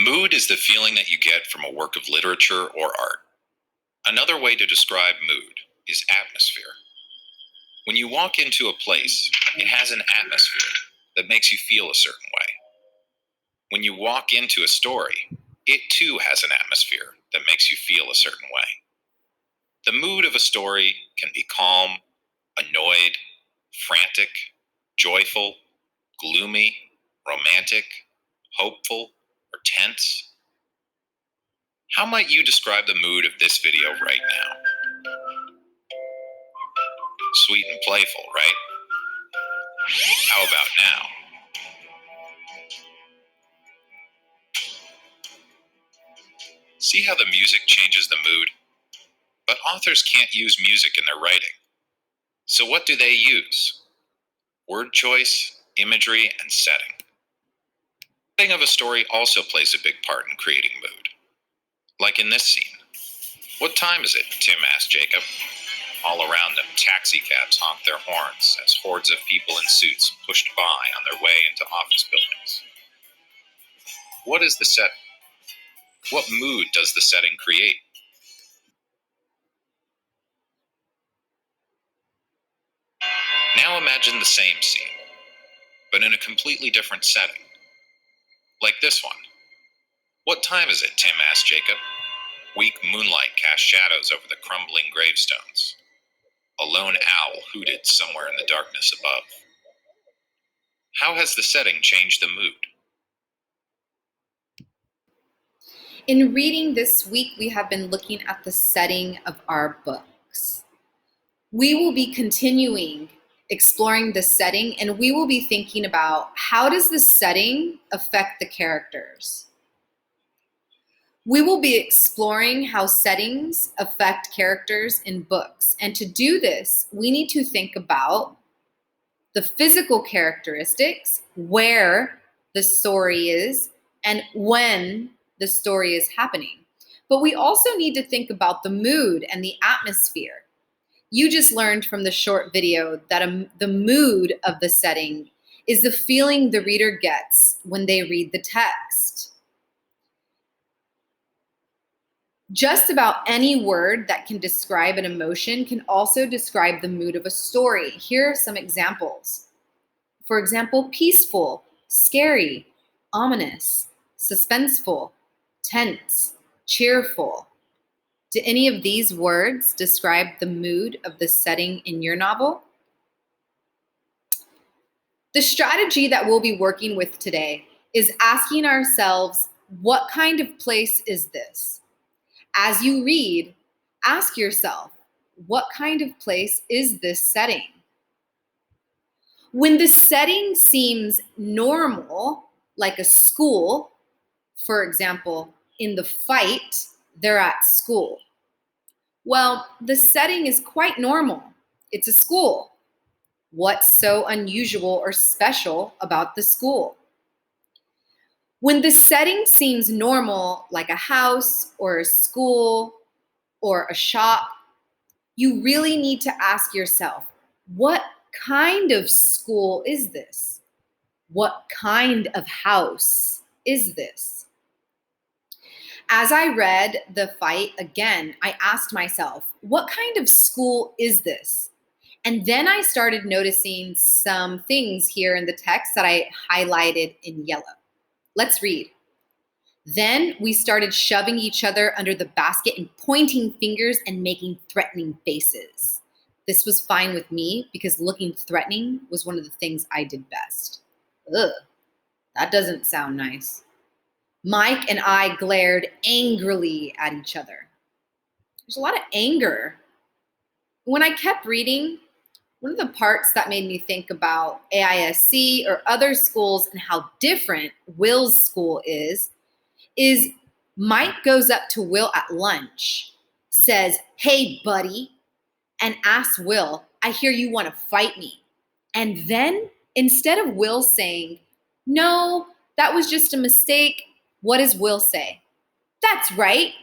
Mood is the feeling that you get from a work of literature or art. Another way to describe mood is atmosphere. When you walk into a place, it has an atmosphere that makes you feel a certain way. When you walk into a story, it too has an atmosphere that makes you feel a certain way. The mood of a story can be calm, annoyed, frantic, joyful, gloomy, romantic, hopeful, or tense. How might you describe the mood of this video right now? Sweet and playful, right? How about now? See how the music changes the mood? But authors can't use music in their writing. So what do they use? Word choice, imagery, and setting. The setting of a story also plays a big part in creating mood. Like in this scene. What time is it? Tim asked Jacob. All around them, taxi cabs honked their horns as hordes of people in suits pushed by on their way into office buildings. What is the setting? What mood does the setting create? Now imagine the same scene, but in a completely different setting. Like this one. What time is it? Tim asked Jacob. Weak moonlight cast shadows over the crumbling gravestones. A lone owl hooted somewhere in the darkness above. How has the setting changed the mood? In reading this week, we have been looking at the setting of our books. We will be continuing exploring the setting, and we will be thinking about how does the setting affect the characters. We will be exploring how settings affect characters in books. And to do this, we need to think about the physical characteristics, where the story is, and when the story is happening. But we also need to think about the mood and the atmosphere. You just learned from the short video that the mood of the setting is the feeling the reader gets when they read the text. Just about any word that can describe an emotion can also describe the mood of a story. Here are some examples. For example, peaceful, scary, ominous, suspenseful, tense, cheerful. Do any of these words describe the mood of the setting in your novel? The strategy that we'll be working with today is asking ourselves, what kind of place is this? As you read, ask yourself, what kind of place is this setting? When the setting seems normal, like a school, for example, in the fight, they're at school. Well, the setting is quite normal. It's a school. What's so unusual or special about the school? When the setting seems normal, like a house or a school or a shop, you really need to ask yourself, what kind of school is this? What kind of house is this? As I read The Fight again, I asked myself, what kind of school is this? And then I started noticing some things here in the text that I highlighted in yellow. Let's read. Then we started shoving each other under the basket and pointing fingers and making threatening faces. This was fine with me because looking threatening was one of the things I did best. Ugh, that doesn't sound nice. Mike and I glared angrily at each other. There's a lot of anger. When I kept reading, one of the parts that made me think about AISC or other schools and how different Will's school is Mike goes up to Will at lunch, says, "Hey, buddy," and asks Will, "I hear you want to fight me." And then instead of Will saying, "No, that was just a mistake," what does Will say? "That's right."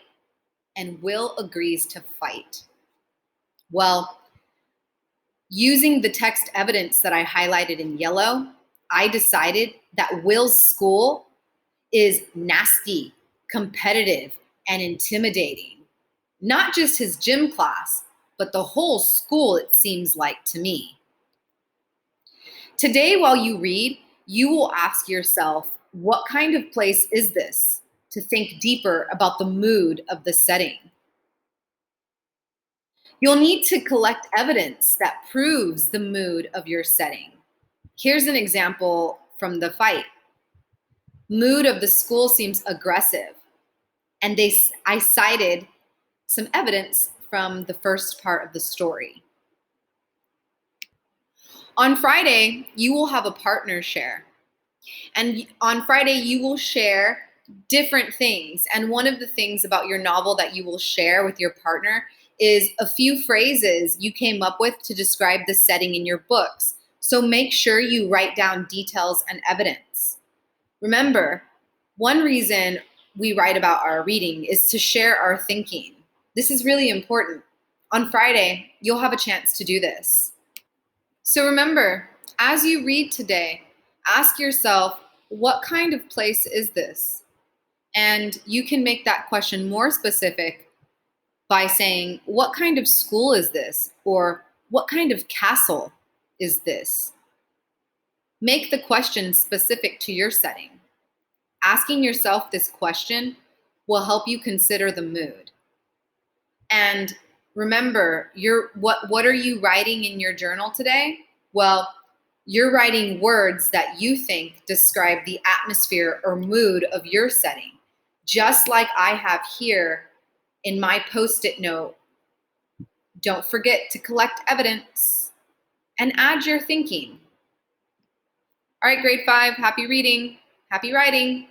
And Will agrees to fight. Well, using the text evidence that I highlighted in yellow, I decided that Will's school is nasty, competitive, and intimidating. Not just his gym class, but the whole school, it seems like to me. Today, while you read, you will ask yourself, what kind of place is this? To think deeper about the mood of the setting. You'll need to collect evidence that proves the mood of your setting. Here's an example from the fight. Mood of the school seems aggressive, and I cited some evidence from the first part of the story. On Friday, you will have a partner share. And on Friday, you will share different things. And one of the things about your novel that you will share with your partner is a few phrases you came up with to describe the setting in your books. So make sure you write down details and evidence. Remember, one reason we write about our reading is to share our thinking. This is really important. On Friday, you'll have a chance to do this. So remember, as you read today, ask yourself, what kind of place is this? And you can make that question more specific by saying, what kind of school is this? Or what kind of castle is this? Make the question specific to your setting. Asking yourself this question will help you consider the mood. And remember, what are you writing in your journal today? Well, you're writing words that you think describe the atmosphere or mood of your setting, just like I have here in my Post-it note. Don't forget to collect evidence and add your thinking. All right, grade 5, happy reading, happy writing.